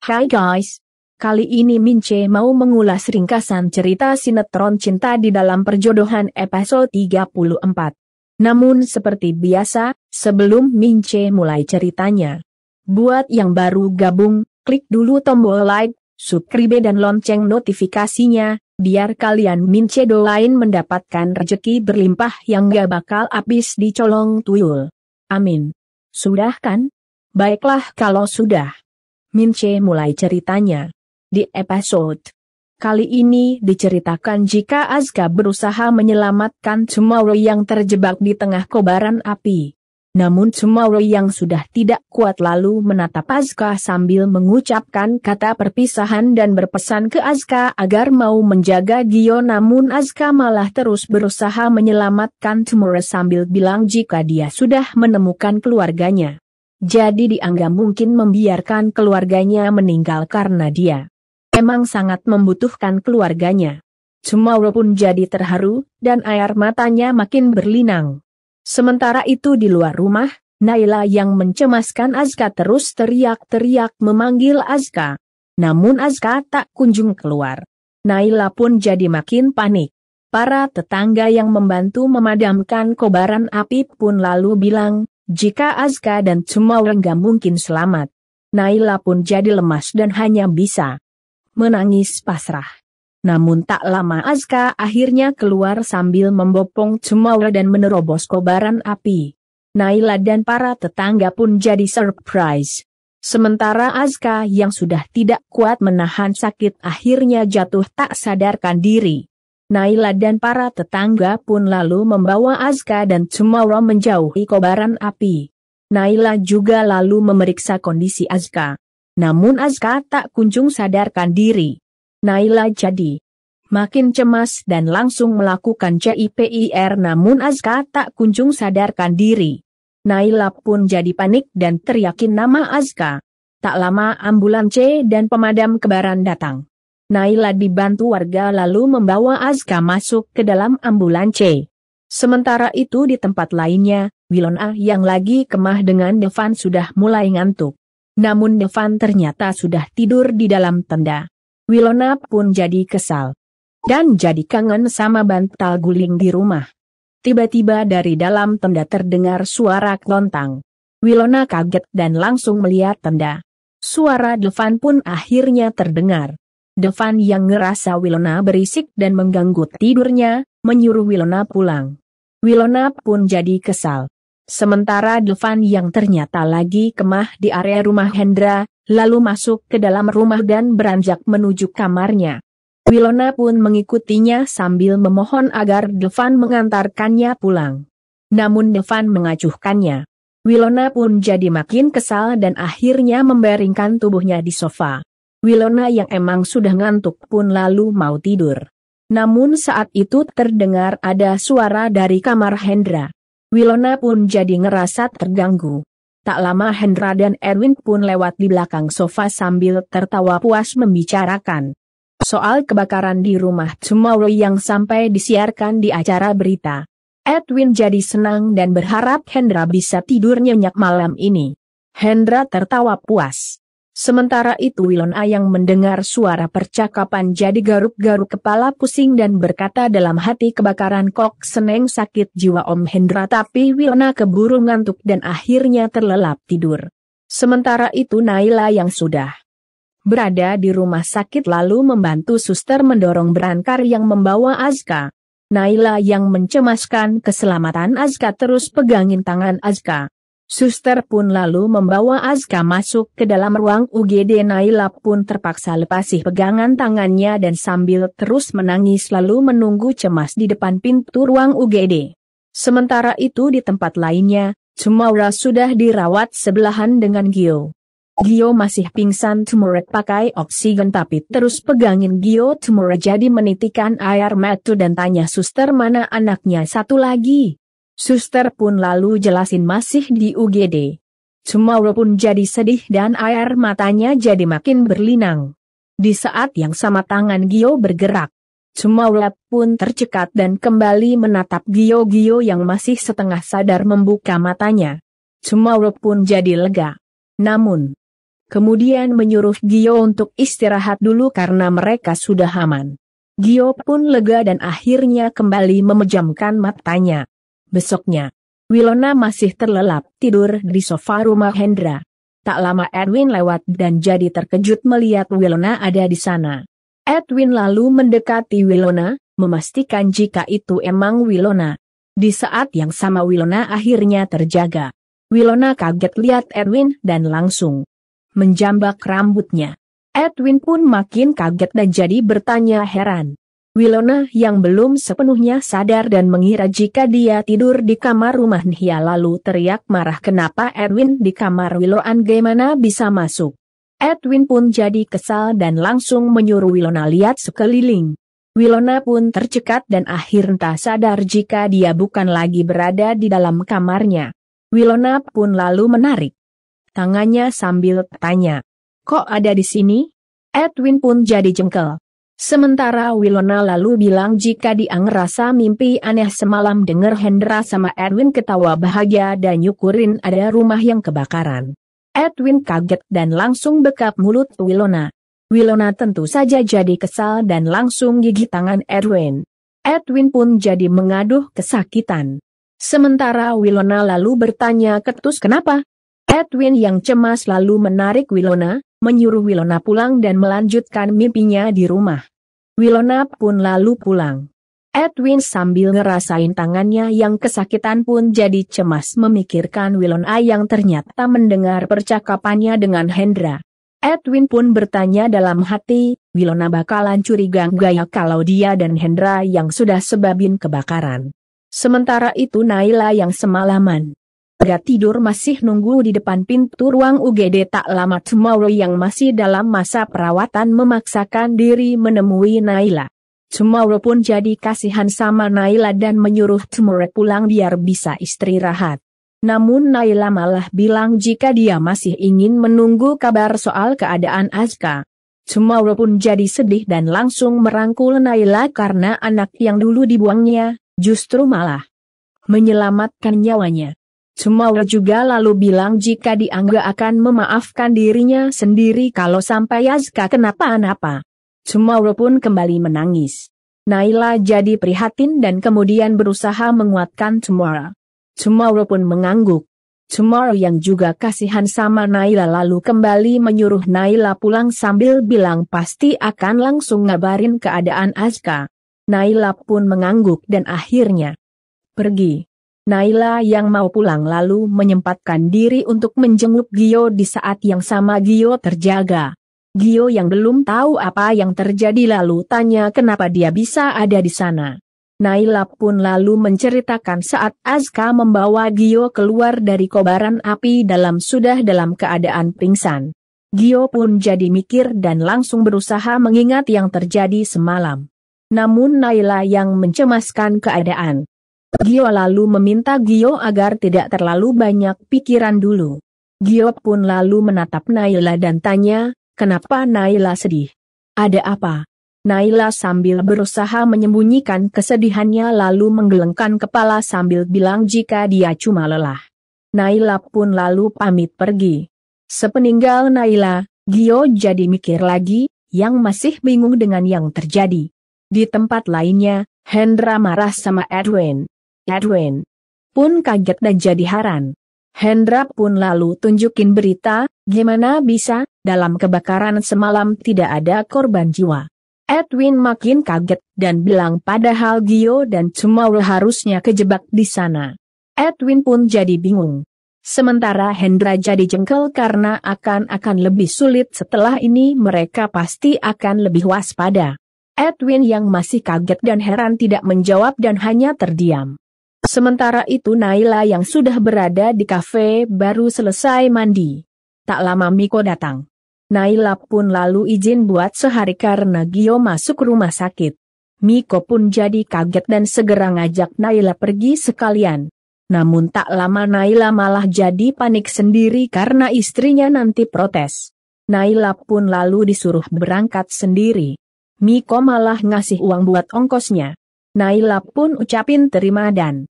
Hai guys, kali ini Mince mau mengulas ringkasan cerita sinetron Cinta di Dalam Perjodohan episode 34. Namun seperti biasa, sebelum Mince mulai ceritanya, buat yang baru gabung, klik dulu tombol like, subscribe dan lonceng notifikasinya, biar kalian Mince doain mendapatkan rezeki berlimpah yang gak bakal habis dicolong tuyul. Amin. Sudah kan? Baiklah kalau sudah. Mince mulai ceritanya. Di episode kali ini diceritakan jika Azka berusaha menyelamatkan Tomorrow yang terjebak di tengah kobaran api. Namun Tomorrow yang sudah tidak kuat lalu menatap Azka sambil mengucapkan kata perpisahan dan berpesan ke Azka agar mau menjaga Gio, namun Azka malah terus berusaha menyelamatkan Tomorrow sambil bilang jika dia sudah menemukan keluarganya. Jadi dia nggak mungkin membiarkan keluarganya meninggal karena dia emang sangat membutuhkan keluarganya. Tomorrow pun jadi terharu, dan air matanya makin berlinang. Sementara itu di luar rumah, Naila yang mencemaskan Azka terus teriak-teriak memanggil Azka. Namun Azka tak kunjung keluar. Naila pun jadi makin panik. Para tetangga yang membantu memadamkan kobaran api pun lalu bilang, jika Azka dan Tomorrow nggak mungkin selamat. Naila pun jadi lemas dan hanya bisa menangis pasrah. Namun tak lama Azka akhirnya keluar sambil membopong Tomorrow dan menerobos kobaran api. Naila dan para tetangga pun jadi surprise. Sementara Azka yang sudah tidak kuat menahan sakit akhirnya jatuh tak sadarkan diri. Naila dan para tetangga pun lalu membawa Azka dan Tomorrow menjauhi kobaran api. Naila juga lalu memeriksa kondisi Azka. Namun Azka tak kunjung sadarkan diri. Naila jadi makin cemas dan langsung melakukan CPR, namun Azka tak kunjung sadarkan diri. Naila pun jadi panik dan teriakin nama Azka. Tak lama ambulans dan pemadam kebakaran datang. Naila dibantu warga lalu membawa Azka masuk ke dalam ambulans. Sementara itu di tempat lainnya, Wilona yang lagi kemah dengan Devan sudah mulai ngantuk. Namun Devan ternyata sudah tidur di dalam tenda. Wilona pun jadi kesal dan jadi kangen sama bantal guling di rumah. Tiba-tiba dari dalam tenda terdengar suara klontang. Wilona kaget dan langsung melihat tenda. Suara Devan pun akhirnya terdengar. Devan yang ngerasa Wilona berisik dan mengganggu tidurnya, menyuruh Wilona pulang. Wilona pun jadi kesal. Sementara Devan yang ternyata lagi kemah di area rumah Hendra, lalu masuk ke dalam rumah dan beranjak menuju kamarnya. Wilona pun mengikutinya sambil memohon agar Devan mengantarkannya pulang. Namun Devan mengacuhkannya. Wilona pun jadi makin kesal dan akhirnya membaringkan tubuhnya di sofa. Wilona yang emang sudah ngantuk pun lalu mau tidur. Namun saat itu terdengar ada suara dari kamar Hendra. Wilona pun jadi ngerasa terganggu. Tak lama Hendra dan Erwin pun lewat di belakang sofa sambil tertawa puas membicarakan soal kebakaran di rumah Tomorrow yang sampai disiarkan di acara berita. Edwin jadi senang dan berharap Hendra bisa tidur nyenyak malam ini. Hendra tertawa puas. Sementara itu Wilona yang mendengar suara percakapan jadi garuk-garuk kepala pusing dan berkata dalam hati, kebakaran kok seneng sakit jiwa Om Hendra. Tapi Wilona keburu ngantuk dan akhirnya terlelap tidur. Sementara itu Naila yang sudah berada di rumah sakit lalu membantu suster mendorong berangkar yang membawa Azka. Naila yang mencemaskan keselamatan Azka terus pegangin tangan Azka. Suster pun lalu membawa Azka masuk ke dalam ruang UGD. Naila pun terpaksa lepasi pegangan tangannya dan sambil terus menangis lalu menunggu cemas di depan pintu ruang UGD. Sementara itu di tempat lainnya, Tomorrow sudah dirawat sebelahan dengan Gio. Gio masih pingsan. Tomorrow pakai oksigen tapi terus pegangin Gio. Tomorrow jadi menitikan air mata dan tanya suster mana anaknya satu lagi. Suster pun lalu jelasin masih di UGD. Tomorrow pun jadi sedih dan air matanya jadi makin berlinang. Di saat yang sama tangan Gio bergerak. Tomorrow pun tercekat dan kembali menatap Gio. Gio yang masih setengah sadar membuka matanya. Tomorrow pun jadi lega. Namun Kemudian menyuruh Gio untuk istirahat dulu karena mereka sudah aman. Gio pun lega dan akhirnya kembali memejamkan matanya. Besoknya, Wilona masih terlelap tidur di sofa rumah Hendra. Tak lama Edwin lewat dan jadi terkejut melihat Wilona ada di sana. Edwin lalu mendekati Wilona, memastikan jika itu emang Wilona. Di saat yang sama Wilona akhirnya terjaga. Wilona kaget lihat Edwin dan langsung menjambak rambutnya. Edwin pun makin kaget dan jadi bertanya heran. Wilona yang belum sepenuhnya sadar dan mengira jika dia tidur di kamar rumah Nia lalu teriak marah kenapa Edwin di kamar Wilona gimana bisa masuk. Edwin pun jadi kesal dan langsung menyuruh Wilona lihat sekeliling. Wilona pun tercekat dan akhirnya sadar jika dia bukan lagi berada di dalam kamarnya. Wilona pun lalu menarik tangannya sambil tanya, "Kok ada di sini?" Edwin pun jadi jengkel. Sementara Wilona lalu bilang jika dia ngerasa mimpi aneh semalam dengar Hendra sama Edwin ketawa bahagia dan nyukurin ada rumah yang kebakaran. Edwin kaget dan langsung bekap mulut Wilona. Wilona tentu saja jadi kesal dan langsung gigit tangan Edwin. Edwin pun jadi mengaduh kesakitan. Sementara Wilona lalu bertanya ketus kenapa? Edwin yang cemas lalu menarik Wilona, menyuruh Wilona pulang dan melanjutkan mimpinya di rumah. Wilona pun lalu pulang. Edwin sambil ngerasain tangannya yang kesakitan pun jadi cemas memikirkan Wilona yang ternyata mendengar percakapannya dengan Hendra. Edwin pun bertanya dalam hati, Wilona bakalan curiga gaya kalau dia dan Hendra yang sudah sebabin kebakaran. Sementara itu Naila yang semalaman gak tidur masih nunggu di depan pintu ruang UGD tak lama Tomorrow yang masih dalam masa perawatan memaksakan diri menemui Naila. Tomorrow pun jadi kasihan sama Naila dan menyuruh Tomorrow pulang biar bisa istirahat. Namun Naila malah bilang jika dia masih ingin menunggu kabar soal keadaan Azka. Tomorrow pun jadi sedih dan langsung merangkul Naila karena anak yang dulu dibuangnya, justru malah menyelamatkan nyawanya. Tomorrow juga lalu bilang jika dia nggak akan memaafkan dirinya sendiri kalau sampai Azka kenapa-napa. Tomorrow pun kembali menangis. Naila jadi prihatin dan kemudian berusaha menguatkan Tomorrow. Tomorrow pun mengangguk. Tomorrow yang juga kasihan sama Naila lalu kembali menyuruh Naila pulang sambil bilang pasti akan langsung ngabarin keadaan Azka. Naila pun mengangguk dan akhirnya pergi. Naila yang mau pulang lalu menyempatkan diri untuk menjenguk Gio di saat yang sama Gio terjaga. Gio yang belum tahu apa yang terjadi lalu tanya kenapa dia bisa ada di sana. Naila pun lalu menceritakan saat Azka membawa Gio keluar dari kobaran api sudah dalam keadaan pingsan. Gio pun jadi mikir dan langsung berusaha mengingat yang terjadi semalam. Namun Naila yang mencemaskan keadaan. Gio lalu meminta Gio agar tidak terlalu banyak pikiran dulu. Gio pun lalu menatap Naila dan tanya, kenapa Naila sedih? Ada apa? Naila sambil berusaha menyembunyikan kesedihannya lalu menggelengkan kepala sambil bilang jika dia cuma lelah. Naila pun lalu pamit pergi. Sepeninggal Naila, Gio jadi mikir lagi, yang masih bingung dengan yang terjadi. Di tempat lainnya, Hendra marah sama Edwin. Edwin pun kaget dan jadi heran. Hendra pun lalu tunjukin berita, gimana bisa, dalam kebakaran semalam tidak ada korban jiwa. Edwin makin kaget dan bilang padahal Gio dan Tomorrow harusnya kejebak di sana. Edwin pun jadi bingung. Sementara Hendra jadi jengkel karena akan lebih sulit setelah ini mereka pasti akan lebih waspada. Edwin yang masih kaget dan heran tidak menjawab dan hanya terdiam. Sementara itu Naila yang sudah berada di kafe baru selesai mandi. Tak lama Miko datang. Naila pun lalu izin buat sehari karena Gio masuk rumah sakit. Miko pun jadi kaget dan segera ngajak Naila pergi sekalian. Namun tak lama Naila malah jadi panik sendiri karena istrinya nanti protes. Naila pun lalu disuruh berangkat sendiri. Miko malah ngasih uang buat ongkosnya. Naila pun ucapin terima dan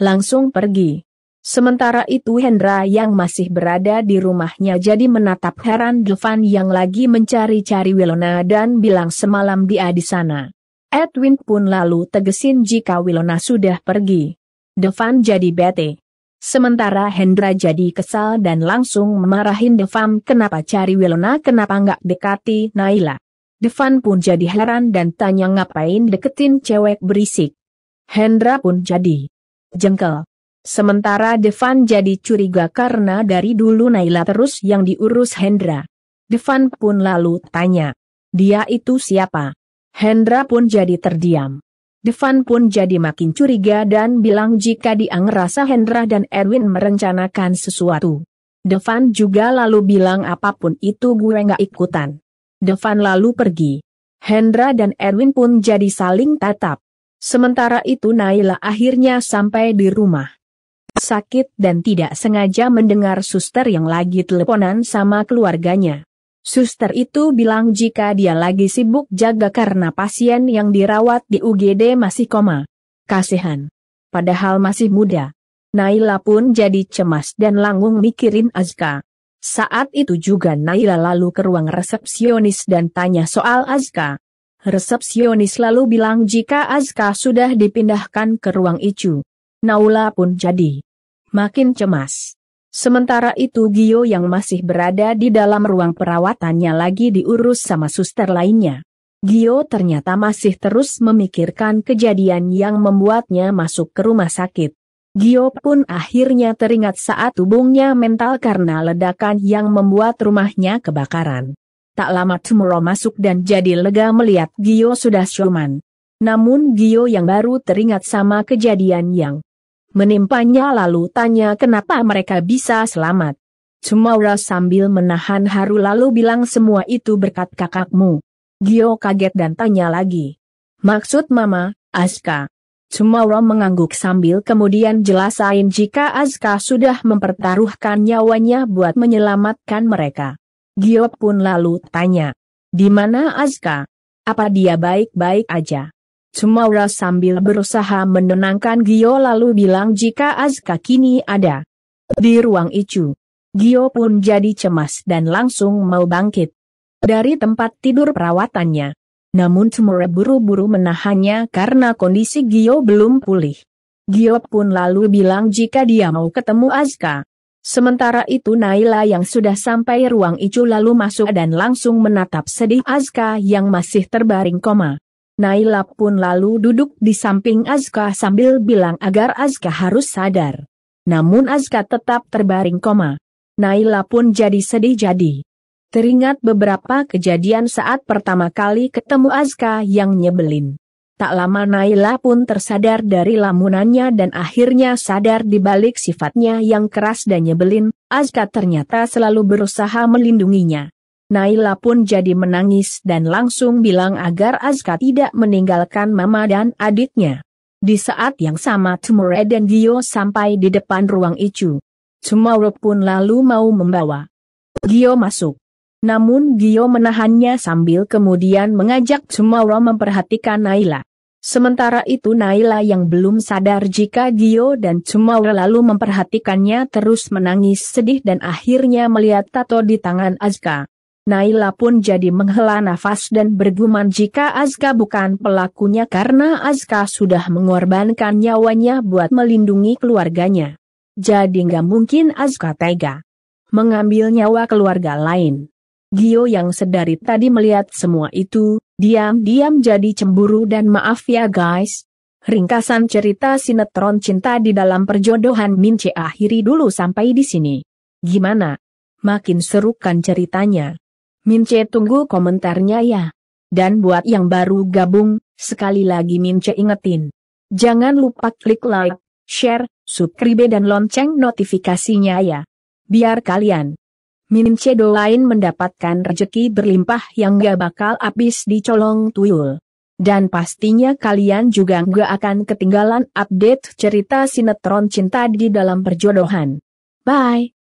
langsung pergi. Sementara itu Hendra yang masih berada di rumahnya jadi menatap heran Devan yang lagi mencari-cari Wilona dan bilang semalam dia di sana. Edwin pun lalu tegesin jika Wilona sudah pergi. Devan jadi bete. Sementara Hendra jadi kesal dan langsung memarahin Devan kenapa cari Wilona, kenapa nggak dekati Naila. Devan pun jadi heran dan tanya ngapain deketin cewek berisik. Hendra pun jadi jengkel. Sementara Devan jadi curiga karena dari dulu Naila terus yang diurus Hendra. Devan pun lalu tanya, dia itu siapa? Hendra pun jadi terdiam. Devan pun jadi makin curiga dan bilang jika dia ngerasa Hendra dan Edwin merencanakan sesuatu. Devan juga lalu bilang apapun itu gue nggak ikutan. Devan lalu pergi. Hendra dan Edwin pun jadi saling tatap. Sementara itu Naila akhirnya sampai di rumah sakit dan tidak sengaja mendengar suster yang lagi teleponan sama keluarganya. Suster itu bilang jika dia lagi sibuk jaga karena pasien yang dirawat di UGD masih koma. Kasihan. Padahal masih muda. Naila pun jadi cemas dan langung mikirin Azka. Saat itu juga Naila lalu ke ruang resepsionis dan tanya soal Azka. Resepsionis lalu bilang jika Azka sudah dipindahkan ke ruang ICU. Naila pun jadi makin cemas. Sementara itu Gio yang masih berada di dalam ruang perawatannya lagi diurus sama suster lainnya. Gio ternyata masih terus memikirkan kejadian yang membuatnya masuk ke rumah sakit. Gio pun akhirnya teringat saat tubuhnya mental karena ledakan yang membuat rumahnya kebakaran. Tak lama Tomorrow masuk dan jadi lega melihat Gio sudah siuman. Namun Gio yang baru teringat sama kejadian yang menimpanya lalu tanya kenapa mereka bisa selamat. Tomorrow sambil menahan haru lalu bilang semua itu berkat kakakmu. Gio kaget dan tanya lagi. Maksud mama, Azka? Tomorrow mengangguk sambil kemudian jelasain jika Azka sudah mempertaruhkan nyawanya buat menyelamatkan mereka. Gio pun lalu tanya. Di mana Azka? Apa dia baik-baik aja? Tomorrow sambil berusaha menenangkan Gio lalu bilang jika Azka kini ada di ruang ICU. Gio pun jadi cemas dan langsung mau bangkit dari tempat tidur perawatannya. Namun Tomorrow buru-buru menahannya karena kondisi Gio belum pulih. Gio pun lalu bilang jika dia mau ketemu Azka. Sementara itu Naila yang sudah sampai ruang ICU lalu masuk dan langsung menatap sedih Azka yang masih terbaring koma. Naila pun lalu duduk di samping Azka sambil bilang agar Azka harus sadar. Namun Azka tetap terbaring koma. Naila pun jadi sedih jadi teringat beberapa kejadian saat pertama kali ketemu Azka yang nyebelin. Tak lama Naila pun tersadar dari lamunannya dan akhirnya sadar di balik sifatnya yang keras dan nyebelin, Azka ternyata selalu berusaha melindunginya. Naila pun jadi menangis dan langsung bilang agar Azka tidak meninggalkan mama dan adiknya. Di saat yang sama Tomorrow dan Gio sampai di depan ruang ICU. Tomorrow pun lalu mau membawa Gio masuk. Namun Gio menahannya sambil kemudian mengajak Tomorrow memperhatikan Naila. Sementara itu Naila yang belum sadar jika Gio dan Tomorrow lalu memperhatikannya terus menangis sedih dan akhirnya melihat tato di tangan Azka. Naila pun jadi menghela nafas dan bergumam jika Azka bukan pelakunya karena Azka sudah mengorbankan nyawanya buat melindungi keluarganya. Jadi nggak mungkin Azka tega mengambil nyawa keluarga lain. Gio yang sedari tadi melihat semua itu, diam-diam jadi cemburu dan maaf ya guys. Ringkasan cerita sinetron Cinta di Dalam Perjodohan Mince akhiri dulu sampai di sini. Gimana? Makin seru kan ceritanya? Mince tunggu komentarnya ya. Dan buat yang baru gabung, sekali lagi Mince ingetin. Jangan lupa klik like, share, subscribe dan lonceng notifikasinya ya. Biar kalian Mince doain mendapatkan rezeki berlimpah yang gak bakal habis dicolong tuyul. Dan pastinya kalian juga gak akan ketinggalan update cerita sinetron Cinta di Dalam Perjodohan. Bye!